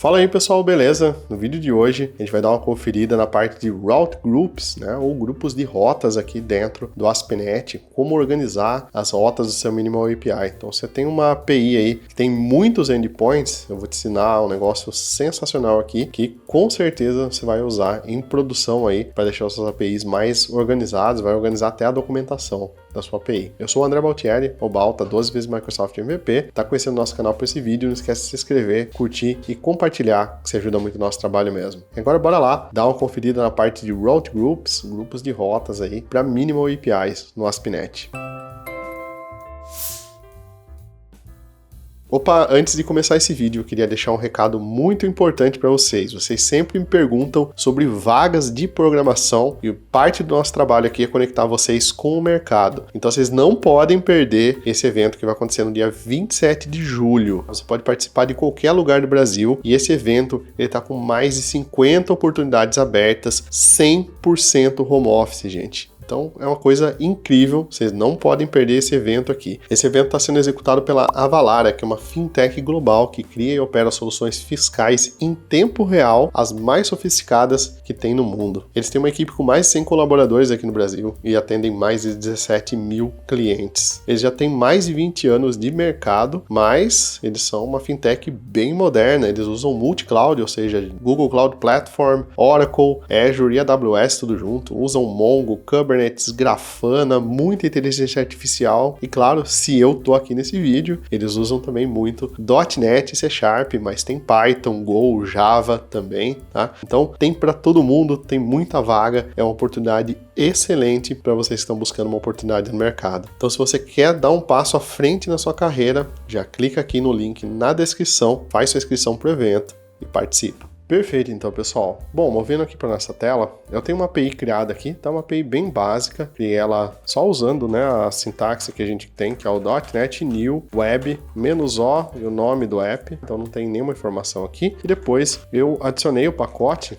Fala aí pessoal, beleza? No vídeo de hoje a gente vai dar uma conferida na parte de Route Groups, né, ou grupos de rotas aqui dentro do ASP.NET, como organizar as rotas do seu Minimal API. Então você tem uma API aí que tem muitos endpoints, eu vou te ensinar um negócio sensacional aqui, que com certeza você vai usar em produção aí para deixar as suas APIs mais organizadas, vai organizar até a documentação da sua API. Eu sou o André Baltieri, o Balta, 12 vezes Microsoft MVP, tá conhecendo nosso canal por esse vídeo, não esquece de se inscrever, curtir e compartilhar, que isso ajuda muito o nosso trabalho mesmo. Agora bora lá, dar uma conferida na parte de Route Groups, grupos de rotas aí, para Minimal APIs no ASP.NET. Opa, antes de começar esse vídeo, eu queria deixar um recado muito importante para vocês. Vocês sempre me perguntam sobre vagas de programação e parte do nosso trabalho aqui é conectar vocês com o mercado. Então vocês não podem perder esse evento que vai acontecer no dia 27 de julho. Você pode participar de qualquer lugar do Brasil e esse evento ele está com mais de 50 oportunidades abertas, 100% home office, gente. Então é uma coisa incrível, vocês não podem perder esse evento aqui. Esse evento está sendo executado pela Avalara, que é uma fintech global que cria e opera soluções fiscais em tempo real, as mais sofisticadas que tem no mundo. Eles têm uma equipe com mais de 100 colaboradores aqui no Brasil e atendem mais de 17 mil clientes. Eles já têm mais de 20 anos de mercado, mas eles são uma fintech bem moderna, eles usam multi-cloud, ou seja, Google Cloud Platform, Oracle, Azure e AWS tudo junto, usam Mongo, Kubernetes, Grafana, muita inteligência artificial e claro, se eu tô aqui nesse vídeo, eles usam também muito .NET e C#, mas tem Python, Go, Java também, tá? Então tem para todo mundo, tem muita vaga, é uma oportunidade excelente para vocês que estão buscando uma oportunidade no mercado. Então se você quer dar um passo à frente na sua carreira, já clica aqui no link na descrição, faz sua inscrição pro evento e participa. Perfeito, então, pessoal. Bom, movendo aqui para nossa tela, eu tenho uma API criada aqui, tá? Uma API bem básica, criei ela só usando, né, a sintaxe que a gente tem, que é o .NET New Web -O e o nome do app, então não tem nenhuma informação aqui. E depois eu adicionei o pacote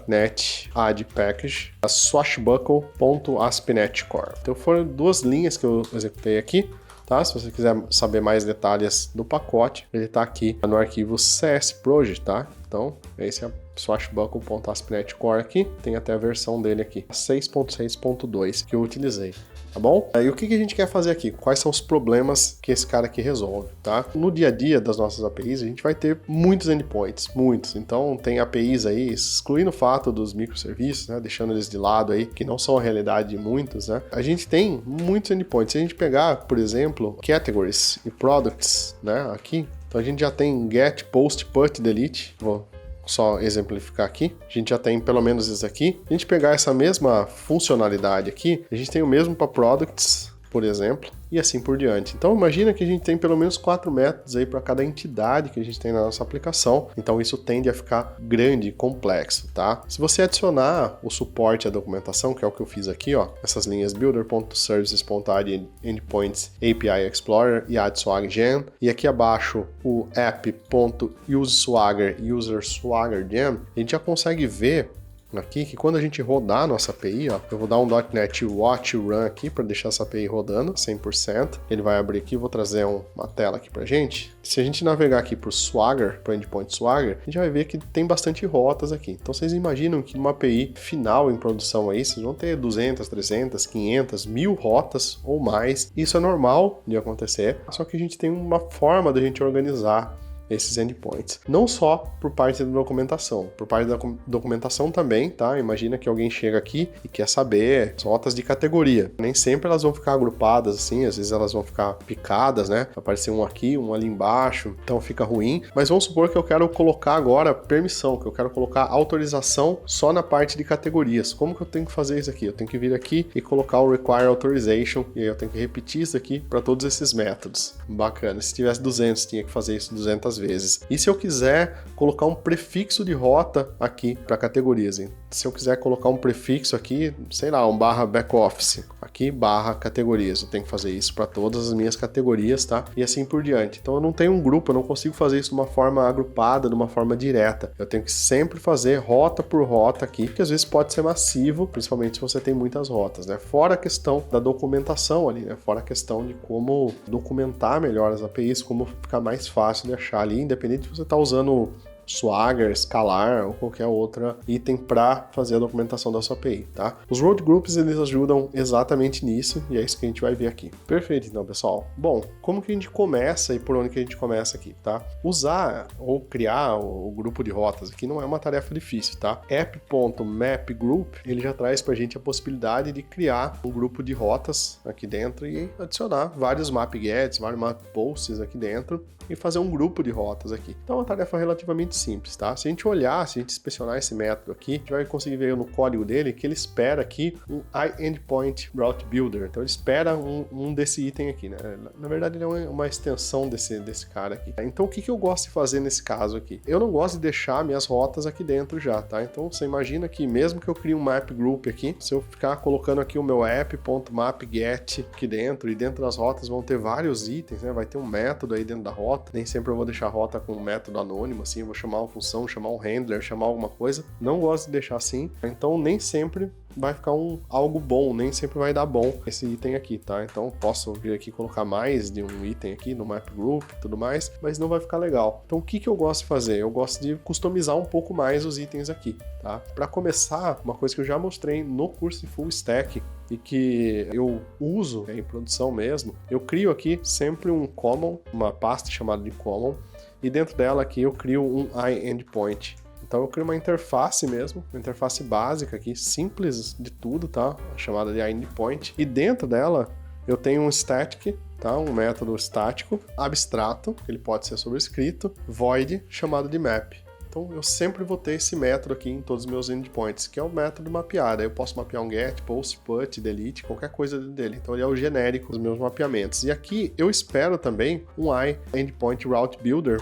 .NET Add Package, a swashbuckle.aspnet core. Então foram duas linhas que eu executei aqui. Tá? Se você quiser saber mais detalhes do pacote, ele está aqui no arquivo CS Project, tá? Então, esse é swashbuckle.aspnet core aqui, tem até a versão dele aqui, 6.6.2 que eu utilizei. Tá bom? E o que a gente quer fazer aqui? Quais são os problemas que esse cara aqui resolve, tá? No dia a dia das nossas APIs, a gente vai ter muitos endpoints, muitos. Então, tem APIs aí, excluindo o fato dos microserviços, né? Deixando eles de lado aí, que não são a realidade de muitos, né? A gente tem muitos endpoints. Se a gente pegar, por exemplo, categories e products, né? Aqui, então a gente já tem get, post, put, delete. Vou só exemplificar aqui, a gente já tem pelo menos isso aqui. A gente pegar essa mesma funcionalidade aqui, a gente tem o mesmo para products, por exemplo, e assim por diante. Então imagina que a gente tem pelo menos 4 métodos aí para cada entidade que a gente tem na nossa aplicação, então isso tende a ficar grande e complexo, tá? Se você adicionar o suporte à documentação, que é o que eu fiz aqui, ó, essas linhas builder.services.add endpoints API Explorer e add swag gem, e aqui abaixo o app.useSwagger user swagger gem, a gente já consegue ver aqui que quando a gente rodar a nossa API, ó, eu vou dar um .NET Watch Run aqui para deixar essa API rodando 100%. Ele vai abrir aqui, vou trazer uma tela aqui pra gente. Se a gente navegar aqui pro Swagger, pro Endpoint Swagger, a gente vai ver que tem bastante rotas aqui. Então vocês imaginam que numa API final em produção aí, vocês vão ter 200, 300, 500, 1000 rotas ou mais. Isso é normal de acontecer, só que a gente tem uma forma da gente organizar esses endpoints. Não só por parte da documentação, por parte da documentação também, tá? Imagina que alguém chega aqui e quer saber as rotas de categoria. Nem sempre elas vão ficar agrupadas assim, às vezes elas vão ficar picadas, né? Vai aparecer um aqui, um ali embaixo, então fica ruim. Mas vamos supor que eu quero colocar agora permissão, que eu quero colocar autorização só na parte de categorias. Como que eu tenho que fazer isso aqui? Eu tenho que vir aqui e colocar o require authorization, e aí eu tenho que repetir isso aqui para todos esses métodos. Bacana. Se tivesse 200, tinha que fazer isso 200 vezes. E se eu quiser colocar um prefixo de rota aqui para categorias, hein? Se eu quiser colocar um prefixo aqui, sei lá, um barra backoffice, aqui barra categorias, eu tenho que fazer isso para todas as minhas categorias, tá? E assim por diante. Então eu não tenho um grupo, eu não consigo fazer isso de uma forma agrupada, de uma forma direta. Eu tenho que sempre fazer rota por rota aqui, que às vezes pode ser massivo, principalmente se você tem muitas rotas, né? Fora a questão da documentação ali, né? Fora a questão de como documentar melhor as APIs, como ficar mais fácil de achar ali, independente se você está usando Swagger, Scalar ou qualquer outro item para fazer a documentação da sua API, tá? Os road groups, eles ajudam exatamente nisso e é isso que a gente vai ver aqui. Perfeito, então, pessoal. Bom, como que a gente começa e por onde que a gente começa aqui, tá? Usar ou criar o grupo de rotas aqui não é uma tarefa difícil, tá? app.mapgroup, ele já traz pra gente a possibilidade de criar um grupo de rotas aqui dentro e adicionar vários map gets, vários map posts aqui dentro e fazer um grupo de rotas aqui. Então é uma tarefa relativamente simples, tá? Se a gente olhar, se a gente inspecionar esse método aqui, a gente vai conseguir ver no código dele que ele espera aqui um iEndpoint Route Builder. Então ele espera um desse item aqui, né? Na verdade ele é uma extensão desse cara aqui. Então o que eu gosto de fazer nesse caso aqui? Eu não gosto de deixar minhas rotas aqui dentro já, tá? Então você imagina que mesmo que eu crie um map group aqui, se eu ficar colocando aqui o meu app.mapget aqui dentro, e dentro das rotas vão ter vários itens, né? Vai ter um método aí dentro da rota, nem sempre eu vou deixar a rota com um método anônimo, assim, eu vou chamar uma função, chamar um handler, chamar alguma coisa. Não gosto de deixar assim, então nem sempre vai ficar algo bom, nem sempre vai dar bom esse item aqui, tá? Então posso vir aqui e colocar mais de um item aqui no map group e tudo mais, mas não vai ficar legal. Então o que eu gosto de fazer? Eu gosto de customizar um pouco mais os itens aqui, tá? Para começar, uma coisa que eu já mostrei no curso de Full Stack e que eu uso em produção mesmo, eu crio aqui sempre um common, uma pasta chamada de common, e dentro dela aqui eu crio um iEndpoint. Então eu crio uma interface mesmo, uma interface básica aqui, simples de tudo, tá? Chamada de iEndpoint. E dentro dela eu tenho um static, tá? Um método estático, abstrato, que ele pode ser sobrescrito, void, chamado de map. Então eu sempre vou ter esse método aqui em todos os meus endpoints, que é o método mapear. Aí eu posso mapear um get, post, put, delete, qualquer coisa dele. Então ele é o genérico dos meus mapeamentos. E aqui eu espero também um iEndpoint Route Builder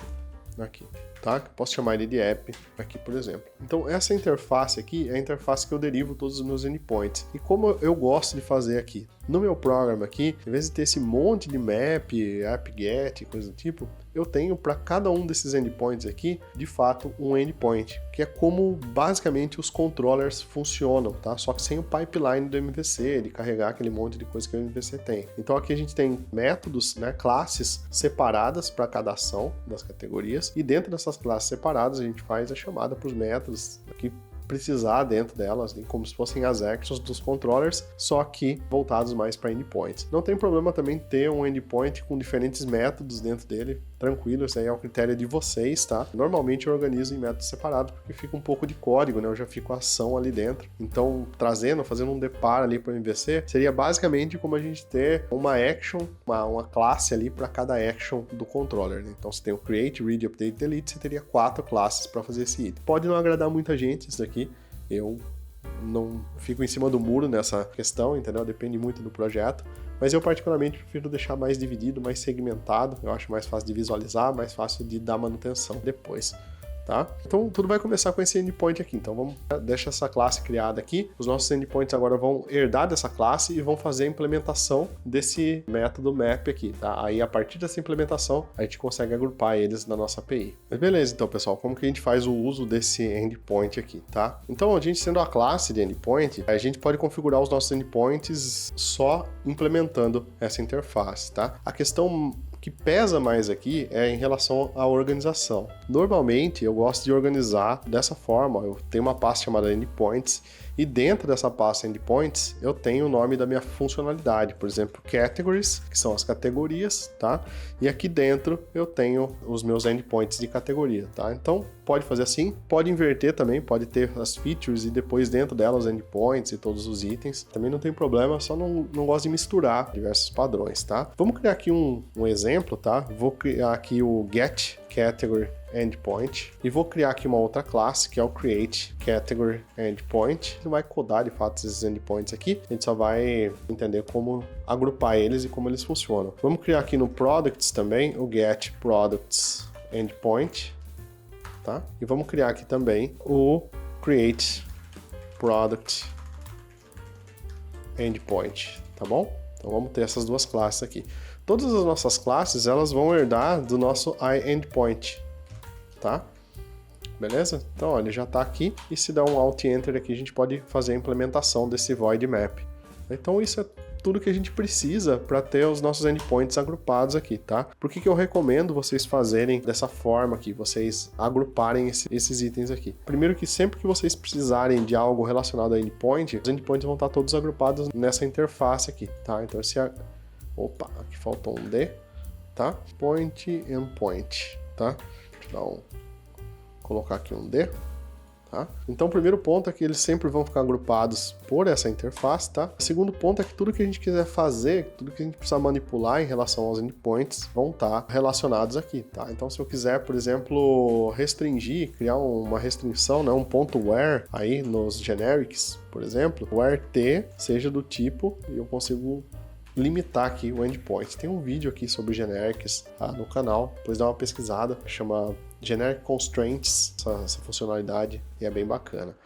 aqui, tá? Que eu posso chamar ele de app aqui, por exemplo. Então essa interface aqui é a interface que eu derivo todos os meus endpoints. E como eu gosto de fazer aqui? No meu programa aqui, em vez de ter esse monte de map, app-get, coisa do tipo, eu tenho para cada um desses endpoints aqui, de fato, um endpoint, que é como basicamente os controllers funcionam, tá? Só que sem o pipeline do MVC, de carregar aquele monte de coisa que o MVC tem. Então aqui a gente tem métodos, né, classes separadas para cada ação das categorias, e dentro dessas classes separadas a gente faz a chamada para os métodos que precisar dentro delas, como se fossem as actions dos controllers, só que voltados mais para endpoints. Não tem problema também ter um endpoint com diferentes métodos dentro dele, tranquilo, isso aí é o critério de vocês, tá? Normalmente eu organizo em métodos separados porque fica um pouco de código, né? Eu já fico a ação ali dentro. Então, fazendo um depar ali para o MVC, seria basicamente como a gente ter uma action, uma classe ali para cada action do controller, né? Então, você tem o create, read, update, delete, você teria 4 classes para fazer esse item. Pode não agradar muita gente isso daqui, eu não fico em cima do muro nessa questão, entendeu? Depende muito do projeto, mas eu particularmente prefiro deixar mais dividido, mais segmentado, eu acho mais fácil de visualizar, mais fácil de dar manutenção depois. Tá? Então tudo vai começar com esse endpoint aqui, então vamos deixar essa classe criada aqui, os nossos endpoints agora vão herdar dessa classe e vão fazer a implementação desse método map aqui, tá? Aí a partir dessa implementação a gente consegue agrupar eles na nossa API. Mas beleza, então pessoal, como que a gente faz o uso desse endpoint aqui, tá? Então a gente sendo a classe de endpoint, a gente pode configurar os nossos endpoints só implementando essa interface, tá? A questão que pesa mais aqui é em relação à organização. Normalmente eu gosto de organizar dessa forma, eu tenho uma pasta chamada endpoints e dentro dessa pasta endpoints eu tenho o nome da minha funcionalidade, por exemplo, categories, que são as categorias, tá? E aqui dentro eu tenho os meus endpoints de categoria, tá? Então pode fazer assim, pode inverter também, pode ter as features e depois dentro delas os endpoints e todos os itens, também não tem problema, só não gosto de misturar diversos padrões, tá? Vamos criar aqui um exemplo, tá? Vou criar aqui o get category endpoint e vou criar aqui uma outra classe que é o create category endpoint. Não vai codar de fato esses endpoints aqui, a gente só vai entender como agrupar eles e como eles funcionam. Vamos criar aqui no products também o get products endpoint, tá? E vamos criar aqui também o create product endpoint, tá bom? Então vamos ter essas duas classes aqui. Todas as nossas classes, elas vão herdar do nosso iEndpoint, tá? Beleza? Então, ó, ele já está aqui e se der um Alt Enter aqui, a gente pode fazer a implementação desse void map. Então isso é tudo que a gente precisa para ter os nossos endpoints agrupados aqui, tá? Por que eu recomendo vocês fazerem dessa forma aqui, vocês agruparem esses itens aqui? Primeiro que sempre que vocês precisarem de algo relacionado a endpoint, os endpoints vão estar todos agrupados nessa interface aqui, tá? Então opa, aqui faltou um D, tá? Point endpoint, tá? Então, colocar aqui um D. Tá? Então o primeiro ponto é que eles sempre vão ficar agrupados por essa interface, tá? O segundo ponto é que tudo que a gente quiser fazer, tudo que a gente precisa manipular em relação aos endpoints vão estar relacionados aqui, tá? Então se eu quiser, por exemplo, restringir, criar uma restrição, né, um ponto where aí nos generics, por exemplo, where t seja do tipo, e eu consigo limitar aqui o endpoint. Tem um vídeo aqui sobre generics no canal, depois dá uma pesquisada, chama Generic Constraints, essa funcionalidade, e é bem bacana.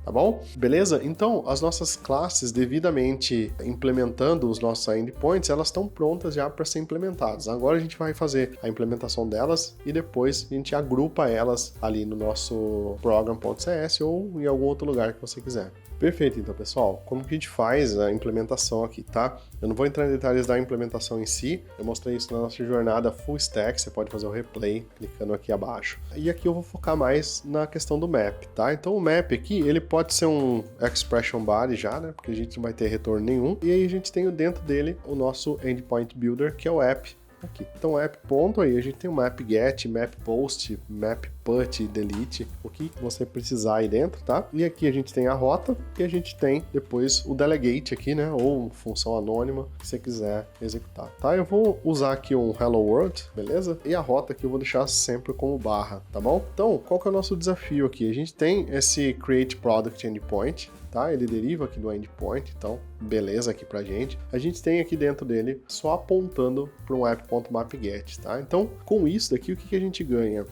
Tá bom? Beleza? Então, as nossas classes, devidamente implementando os nossos endpoints, elas estão prontas já para ser implementadas. Agora a gente vai fazer a implementação delas e depois a gente agrupa elas ali no nosso program.cs ou em algum outro lugar que você quiser. Perfeito, então, pessoal. Como que a gente faz a implementação aqui, tá? Eu não vou entrar em detalhes da implementação em si, eu mostrei isso na nossa jornada full stack, você pode fazer o replay clicando aqui abaixo. E aqui eu vou focar mais na questão do map, tá? Então o map aqui, ele pode ser um expression body já, né? Porque a gente não vai ter retorno nenhum. E aí a gente tem dentro dele o nosso endpoint builder, que é o app. Aqui. Então, app ponto aí, a gente tem o map get, map post, map put, delete, o que você precisar aí dentro, tá? E aqui a gente tem a rota e a gente tem depois o delegate aqui, né? Ou função anônima que você quiser executar, tá? Eu vou usar aqui um hello world, beleza? E a rota aqui eu vou deixar sempre como barra, tá bom? Então, qual que é o nosso desafio aqui? A gente tem esse create product endpoint, tá? Ele deriva aqui do endpoint, então beleza aqui pra gente. A gente tem aqui dentro dele só apontando para um app.mapget, tá? Então, com isso daqui, o que a gente ganha?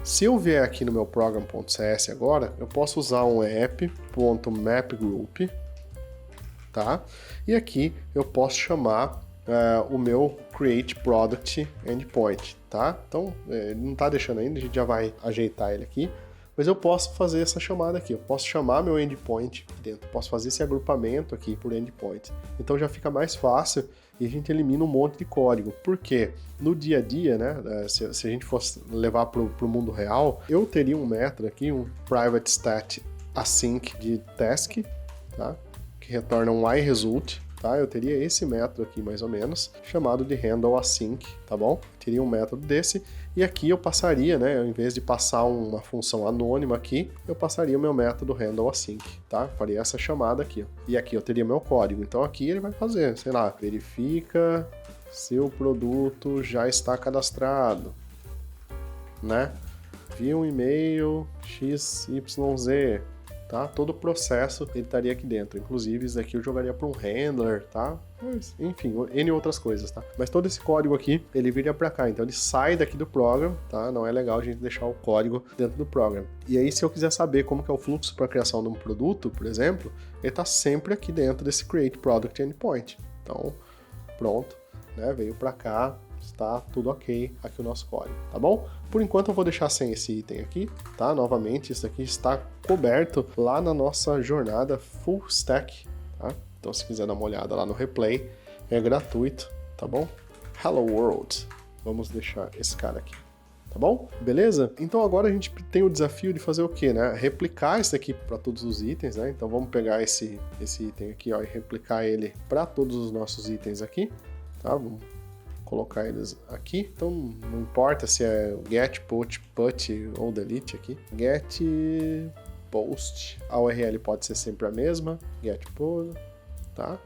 Se eu vier aqui no meu program.cs agora, eu posso usar um app.mapgroup, tá? E aqui eu posso chamar o meu create product endpoint, tá? Então, ele não tá deixando ainda, a gente já vai ajeitar ele aqui. Mas eu posso fazer essa chamada aqui, eu posso chamar meu endpoint aqui dentro, posso fazer esse agrupamento aqui por endpoint. Então já fica mais fácil e a gente elimina um monte de código. Porque no dia a dia, né, se a gente fosse levar para o mundo real, eu teria um método aqui, um private stat async de task, tá, que retorna um iResult. Tá? Eu teria esse método aqui, mais ou menos, chamado de handle async, tá bom? Eu teria um método desse, e aqui eu passaria, né, ao invés de passar uma função anônima aqui, eu passaria o meu método handle async, tá? Faria essa chamada aqui, ó. E aqui eu teria meu código, então aqui ele vai fazer, sei lá, verifica se o produto já está cadastrado, né? Envia um e-mail XYZ, tá? Todo o processo ele estaria aqui dentro. Inclusive, isso aqui eu jogaria para um handler, tá? Mas, enfim, N outras coisas, tá? Mas todo esse código aqui, ele viria para cá. Então, ele sai daqui do program, tá? Não é legal a gente deixar o código dentro do program. E aí, se eu quiser saber como que é o fluxo para a criação de um produto, por exemplo, ele está sempre aqui dentro desse create product endpoint. Então, pronto, né? Veio para cá, está tudo ok aqui o nosso código, tá bom? Por enquanto eu vou deixar sem esse item aqui, tá? Novamente, isso aqui está coberto lá na nossa jornada full stack, tá? Então se quiser dar uma olhada lá no replay, é gratuito, tá bom? Hello World, vamos deixar esse cara aqui, tá bom? Beleza? Então agora a gente tem o desafio de fazer o quê, né? Replicar isso aqui para todos os itens, né? Então vamos pegar esse item aqui, ó, e replicar ele para todos os nossos itens aqui, tá? Vamos colocar eles aqui, então não importa se é get, put ou delete aqui. Get, post, a URL pode ser sempre a mesma, get post, tá?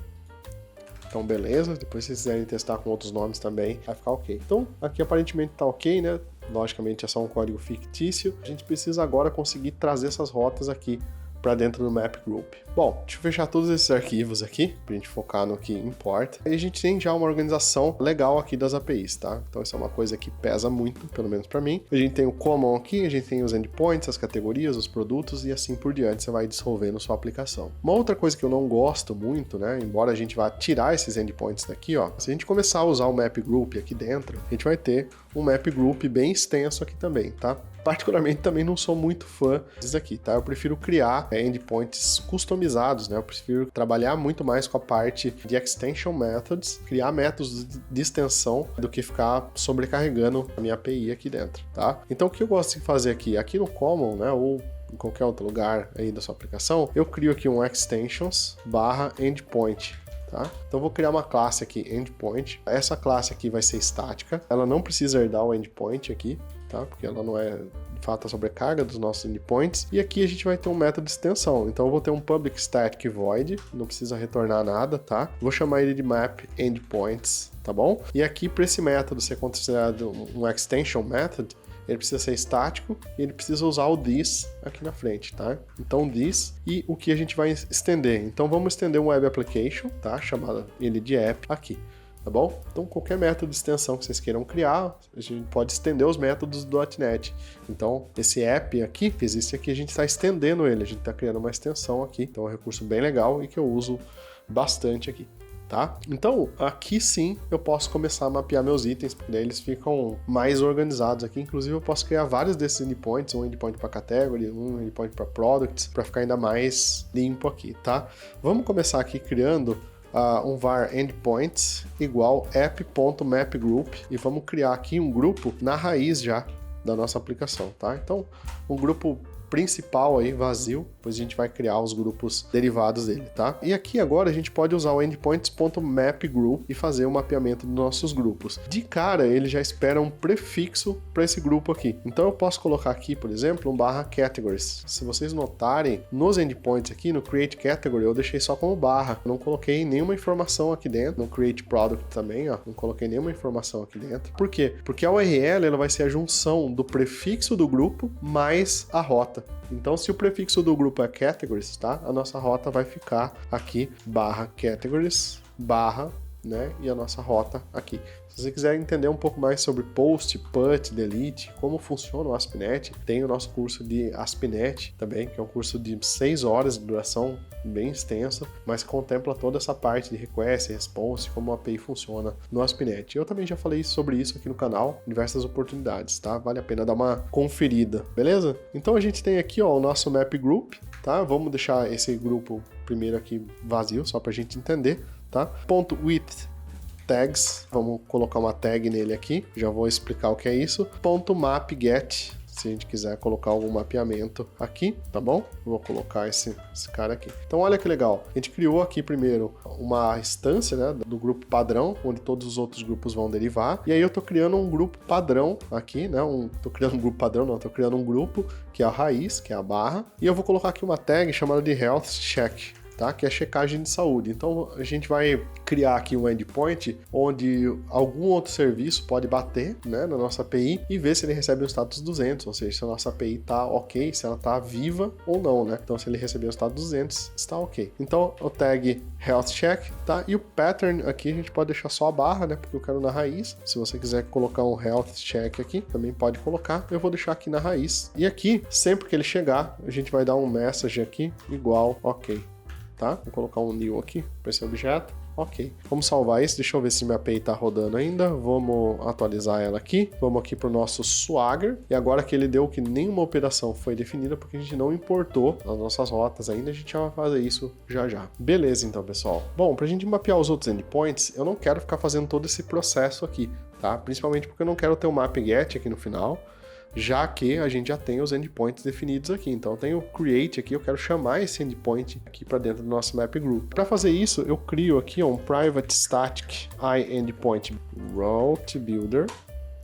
Então beleza, depois se vocês quiserem testar com outros nomes também, vai ficar ok. Então aqui aparentemente tá ok, né? Logicamente é só um código fictício. A gente precisa agora conseguir trazer essas rotas aqui para dentro do map group. Bom, deixa eu fechar todos esses arquivos aqui, pra gente focar no que importa. E a gente tem já uma organização legal aqui das APIs, tá? Então isso é uma coisa que pesa muito, pelo menos para mim. A gente tem o common aqui, a gente tem os endpoints, as categorias, os produtos e assim por diante, você vai dissolvendo sua aplicação. Uma outra coisa que eu não gosto muito, né, embora a gente vá tirar esses endpoints daqui, ó, se a gente começar a usar o map group aqui dentro, a gente vai ter um map group bem extenso aqui também, tá? particularmente também não sou muito fã disso aqui, tá? Eu prefiro criar endpoints customizados, né? Eu prefiro trabalhar muito mais com a parte de extension methods, criar métodos de extensão do que ficar sobrecarregando a minha API aqui dentro, tá? Então o que eu gosto de fazer aqui no Common, né, ou em qualquer outro lugar aí da sua aplicação, eu crio aqui um extensions /endpoint. Tá? Então vou criar uma classe aqui, endpoint. Essa classe aqui vai ser estática, ela não precisa herdar o endpoint aqui, tá? Porque ela não é de fato a sobrecarga dos nossos endpoints. E aqui a gente vai ter um método de extensão. Então eu vou ter um public static void, não precisa retornar nada, tá? Vou chamar ele de map endpoints, tá bom? E aqui para esse método ser considerado um extension method, ele precisa ser estático e ele precisa usar o this aqui na frente, tá? Então this e o que a gente vai estender. Então vamos estender um web application, tá? Chamado ele de app aqui, tá bom? Então qualquer método de extensão que vocês queiram criar, a gente pode estender os métodos do .NET. Então esse app aqui, que existe aqui, a gente está estendendo ele, a gente está criando uma extensão aqui. Então é um recurso bem legal e que eu uso bastante aqui. Tá? Então, aqui sim eu posso começar a mapear meus itens, porque daí eles ficam mais organizados aqui. Inclusive, eu posso criar vários desses endpoints, um endpoint para category, um endpoint para products, para ficar ainda mais limpo aqui, tá? Vamos começar aqui criando um var endpoints igual app.mapgroup e vamos criar aqui um grupo na raiz já da nossa aplicação, tá? Então, um grupo principal aí, vazio, depois a gente vai criar os grupos derivados dele, tá? E aqui agora a gente pode usar o endpoints.mapgroup e fazer o mapeamento dos nossos grupos. De cara, ele já espera um prefixo para esse grupo aqui. Então eu posso colocar aqui, por exemplo, um /categories. Se vocês notarem, nos endpoints aqui, no create category, eu deixei só como barra. Não coloquei nenhuma informação aqui dentro. No create product também, ó, não coloquei nenhuma informação aqui dentro. Por quê? Porque a URL ela vai ser a junção do prefixo do grupo mais a rota. Então, se o prefixo do grupo é categories, tá? A nossa rota vai ficar aqui, /categories, né? E a nossa rota aqui. Se você quiser entender um pouco mais sobre post, put, delete, como funciona o ASP.NET, tem o nosso curso de ASP.NET também, que é um curso de 6 horas de duração, bem extenso, mas contempla toda essa parte de request, response, como a API funciona no ASP.NET. Eu também já falei sobre isso aqui no canal, em diversas oportunidades, tá? Vale a pena dar uma conferida, beleza? Então a gente tem aqui, ó, o nosso map group, tá? Vamos deixar esse grupo primeiro aqui vazio, só pra gente entender, tá? .with tags, vamos colocar uma tag nele aqui, já vou explicar o que é isso. .mapget, se a gente quiser colocar algum mapeamento aqui, tá bom? Vou colocar esse cara aqui. Então olha que legal, a gente criou aqui primeiro uma instância, né, do grupo padrão, onde todos os outros grupos vão derivar, e aí eu tô criando um grupo padrão aqui, né, tô criando um grupo padrão, não, tô criando um grupo que é a raiz, que é a barra, e eu vou colocar aqui uma tag chamada de health check, tá? Que é checagem de saúde. Então a gente vai criar aqui um endpoint onde algum outro serviço pode bater, né, na nossa API e ver se ele recebe o status 200, ou seja, se a nossa API está ok, se ela está viva ou não, né? Então se ele receber o status 200, está ok. Então o tag health check, tá? E o pattern aqui a gente pode deixar só a barra, né? Porque eu quero na raiz. Se você quiser colocar um health check aqui, também pode colocar. Eu vou deixar aqui na raiz. E aqui, sempre que ele chegar, a gente vai dar um message aqui igual ok. Tá? Vou colocar um new aqui para esse objeto. Ok. Vamos salvar isso. Deixa eu ver se minha API está rodando ainda. Vamos atualizar ela aqui. Vamos aqui para o nosso Swagger. E agora que ele deu que nenhuma operação foi definida, porque a gente não importou as nossas rotas ainda, a gente já vai fazer isso já já. Beleza, então, pessoal. Bom, para a gente mapear os outros endpoints, eu não quero ficar fazendo todo esse processo aqui, tá? Principalmente porque eu não quero ter o map-get aqui no final, já que a gente já tem os endpoints definidos aqui. Então eu tenho o create aqui, eu quero chamar esse endpoint aqui para dentro do nosso map group. Para fazer isso, eu crio aqui um private static iEndpoint route builder,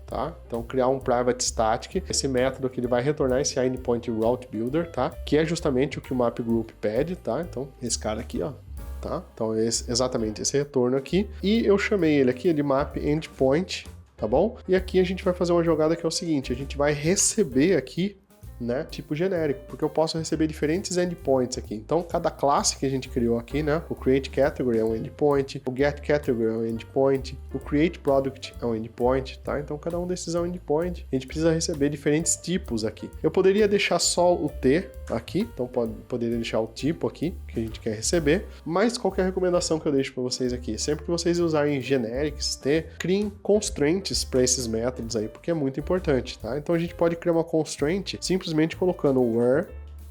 tá? Então criar um private static, esse método que ele vai retornar esse iEndpoint route builder, tá? Que é justamente o que o map group pede, tá? Então esse cara aqui, ó, tá? Então exatamente esse retorno aqui, e eu chamei ele aqui de map endpoint, tá bom? E aqui a gente vai fazer uma jogada que é o seguinte, a gente vai receber aqui né, tipo genérico, porque eu posso receber diferentes endpoints aqui. Então, cada classe que a gente criou aqui, né, o create category é um endpoint, o get category é um endpoint, o create product é um endpoint, tá? Então, cada um desses é um endpoint. A gente precisa receber diferentes tipos aqui. Eu poderia deixar só o T aqui, então poderia deixar o tipo aqui que a gente quer receber, mas qual que é a recomendação que eu deixo para vocês aqui? Sempre que vocês usarem generics T, criem constraints para esses métodos aí, porque é muito importante, tá? Então a gente pode criar uma constraint simplesmente colocando where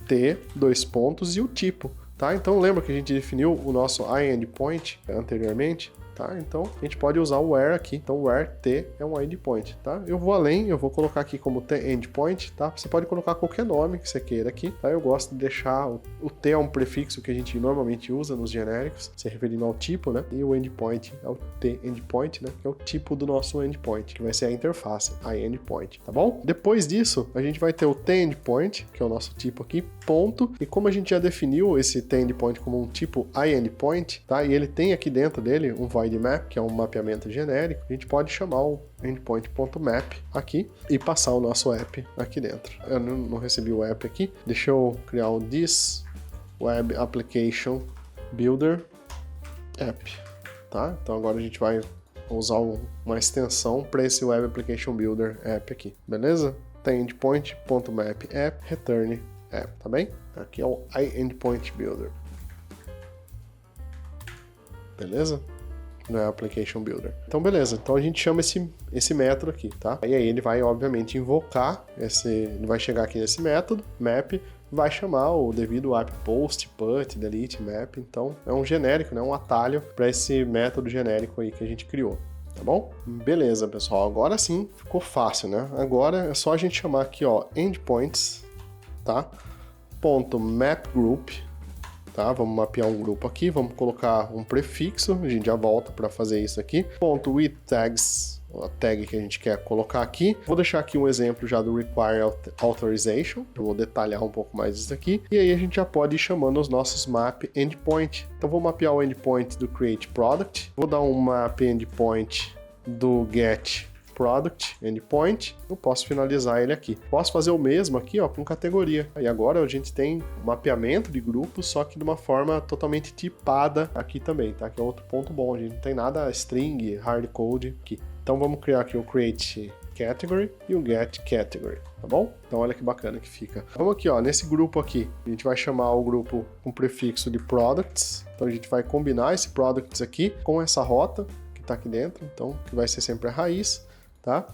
T, dois pontos e o tipo, tá? Então lembra que a gente definiu o nosso iEndpoint anteriormente? Tá? Então a gente pode usar o where aqui. Então where T é um endpoint, tá? Eu vou além, eu vou colocar aqui como T endpoint, tá? Você pode colocar qualquer nome que você queira aqui, tá? Eu gosto de deixar o T é um prefixo que a gente normalmente usa nos genéricos, se referindo ao tipo, né? E o endpoint é o T endpoint, né? Que é o tipo do nosso endpoint, que vai ser a interface, a endpoint, tá bom? Depois disso, a gente vai ter o T endpoint, que é o nosso tipo aqui, ponto. E como a gente já definiu esse T endpoint como um tipo iEndpoint, tá? E ele tem aqui dentro dele um void map, que é um mapeamento genérico, a gente pode chamar o endpoint.map aqui e passar o nosso app aqui dentro. Eu não recebi o app aqui, deixa eu criar um this web application builder app, tá? Então agora a gente vai usar uma extensão para esse web application builder app aqui, beleza? Tem endpoint.map app return app, tá bem? Aqui é o iEndpoint builder, beleza? No Application Builder. Então, beleza. Então, a gente chama esse método aqui, tá? E aí, ele vai, obviamente, invocar ele vai chegar aqui nesse método, map, vai chamar o devido app post, put, delete, map. Então, é um genérico, né? Um atalho para esse método genérico aí que a gente criou. Tá bom? Beleza, pessoal. Agora sim, ficou fácil, né? Agora é só a gente chamar aqui, ó, endpoints, tá? Ponto map group. Tá, vamos mapear um grupo aqui, vamos colocar um prefixo, a gente já volta para fazer isso aqui. Ponto with tags, a tag que a gente quer colocar aqui. Vou deixar aqui um exemplo já do require authorization, eu vou detalhar um pouco mais isso aqui. E aí a gente já pode ir chamando os nossos map endpoint. Então vou mapear o endpoint do create product, vou dar um map endpoint do get product endpoint, eu posso finalizar ele aqui. Posso fazer o mesmo aqui, ó, com categoria. E agora a gente tem um mapeamento de grupos, só que de uma forma totalmente tipada aqui também, tá? Que é outro ponto bom, a gente não tem nada string, hardcode aqui. Então vamos criar aqui o create category e o get category, tá bom? Então olha que bacana que fica. Vamos aqui, ó, nesse grupo aqui, a gente vai chamar o grupo com prefixo de products. Então a gente vai combinar esse products aqui com essa rota que tá aqui dentro, então que vai ser sempre a raiz. Tá?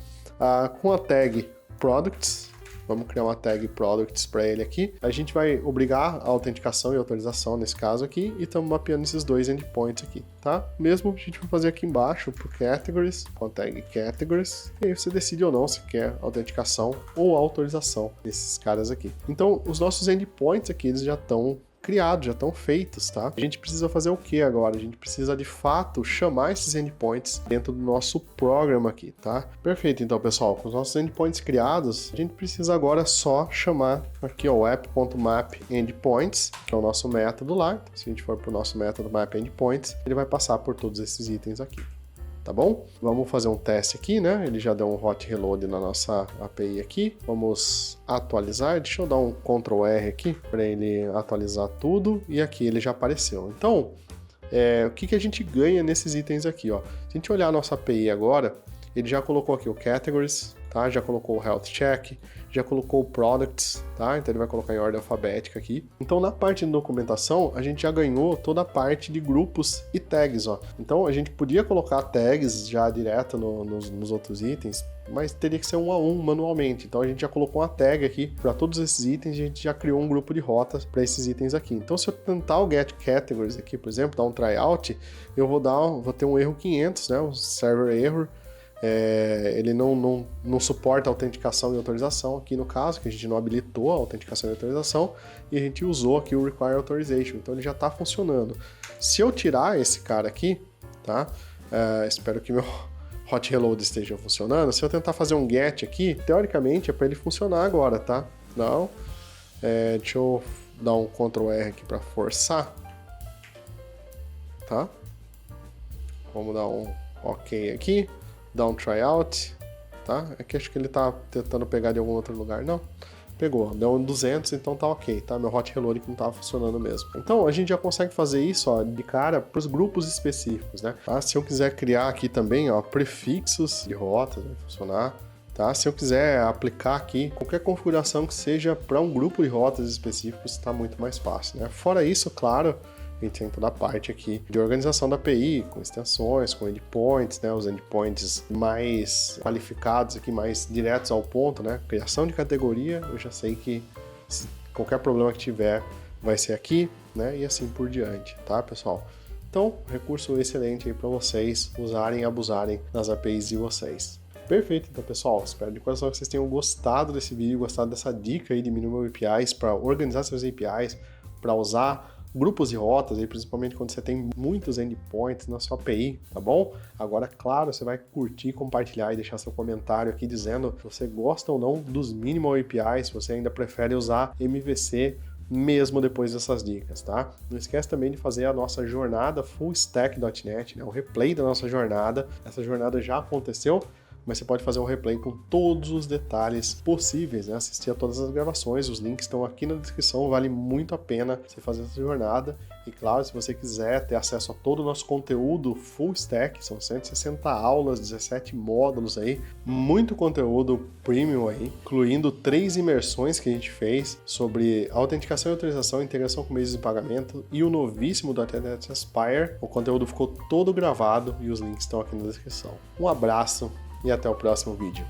Com a tag products, vamos criar uma tag products para ele aqui. A gente vai obrigar a autenticação e autorização nesse caso aqui e estamos mapeando esses dois endpoints aqui, tá? Mesmo a gente vai fazer aqui embaixo pro categories, com a tag categories, e aí você decide ou não se quer autenticação ou autorização desses caras aqui. Então, os nossos endpoints aqui, eles já estão criados, já estão feitos, tá? A gente precisa fazer o que agora? A gente precisa, de fato, chamar esses endpoints dentro do nosso programa aqui, tá? Perfeito, então, pessoal, com os nossos endpoints criados, a gente precisa agora só chamar aqui, ó, o app.map endpoints, que é o nosso método lá. Então, se a gente for para o nosso método map endpoints, ele vai passar por todos esses itens aqui. Tá bom? Vamos fazer um teste aqui, né? Ele já deu um hot reload na nossa API aqui. Vamos atualizar. Deixa eu dar um Ctrl R aqui para ele atualizar tudo. E aqui ele já apareceu. Então, o que a gente ganha nesses itens aqui, ó? Se a gente olhar a nossa API agora, ele já colocou aqui o categories, tá? Já colocou o health check, já colocou o products, tá? Então ele vai colocar em ordem alfabética aqui. Então na parte de documentação, a gente já ganhou toda a parte de grupos e tags, ó. Então a gente podia colocar tags já direto nos outros itens, mas teria que ser um a um manualmente. Então a gente já colocou uma tag aqui para todos esses itens, a gente já criou um grupo de rotas para esses itens aqui. Então se eu tentar o get categories aqui, por exemplo, dar um tryout, eu vou ter um erro 500, né? Um server error. Ele não suporta autenticação e autorização aqui no caso, que a gente não habilitou a autenticação e autorização, e a gente usou aqui o require authorization, então ele já está funcionando. Se eu tirar esse cara aqui, tá? Espero que meu hot reload esteja funcionando. Se eu tentar fazer um get aqui, teoricamente é para ele funcionar agora, tá? Não. Deixa eu dar um Ctrl R aqui para forçar, tá? Vamos dar um OK aqui. Dar um tryout, tá? É que acho que ele tá tentando pegar de algum outro lugar, não. pegou. Deu 200, então tá ok, tá? Meu hot reload que não tava funcionando mesmo. Então a gente já consegue fazer isso, ó, de cara para os grupos específicos, né? Tá? Se eu quiser criar aqui também, ó, prefixos de rotas, vai funcionar. Tá? Se eu quiser aplicar aqui qualquer configuração que seja para um grupo de rotas específicos, está muito mais fácil, né? Fora isso, claro, a gente tem toda a parte aqui de organização da API, com extensões, com endpoints, né? Os endpoints mais qualificados aqui, mais diretos ao ponto, né? Criação de categoria, eu já sei que qualquer problema que tiver vai ser aqui, né? E assim por diante, tá, pessoal? Então, recurso excelente aí para vocês usarem e abusarem das APIs de vocês. Perfeito, então pessoal, espero de coração que vocês tenham gostado desse vídeo, gostado dessa dica aí de Minimal APIs para organizar seus APIs, para usar grupos de rotas, aí, principalmente quando você tem muitos endpoints na sua API, tá bom? Agora, claro, você vai curtir, compartilhar e deixar seu comentário aqui dizendo se você gosta ou não dos Minimal APIs, se você ainda prefere usar MVC mesmo depois dessas dicas, tá? Não esquece também de fazer a nossa jornada fullstack.net, né? O replay da nossa jornada. Essa jornada já aconteceu, mas você pode fazer um replay com todos os detalhes possíveis, né? Assistir a todas as gravações, os links estão aqui na descrição, vale muito a pena você fazer essa jornada. E claro, se você quiser ter acesso a todo o nosso conteúdo full stack, são 160 aulas, 17 módulos aí, muito conteúdo premium aí, incluindo 3 imersões que a gente fez sobre autenticação e autorização, integração com meios de pagamento e o novíssimo .NET Aspire. O conteúdo ficou todo gravado e os links estão aqui na descrição. Um abraço e até o próximo vídeo.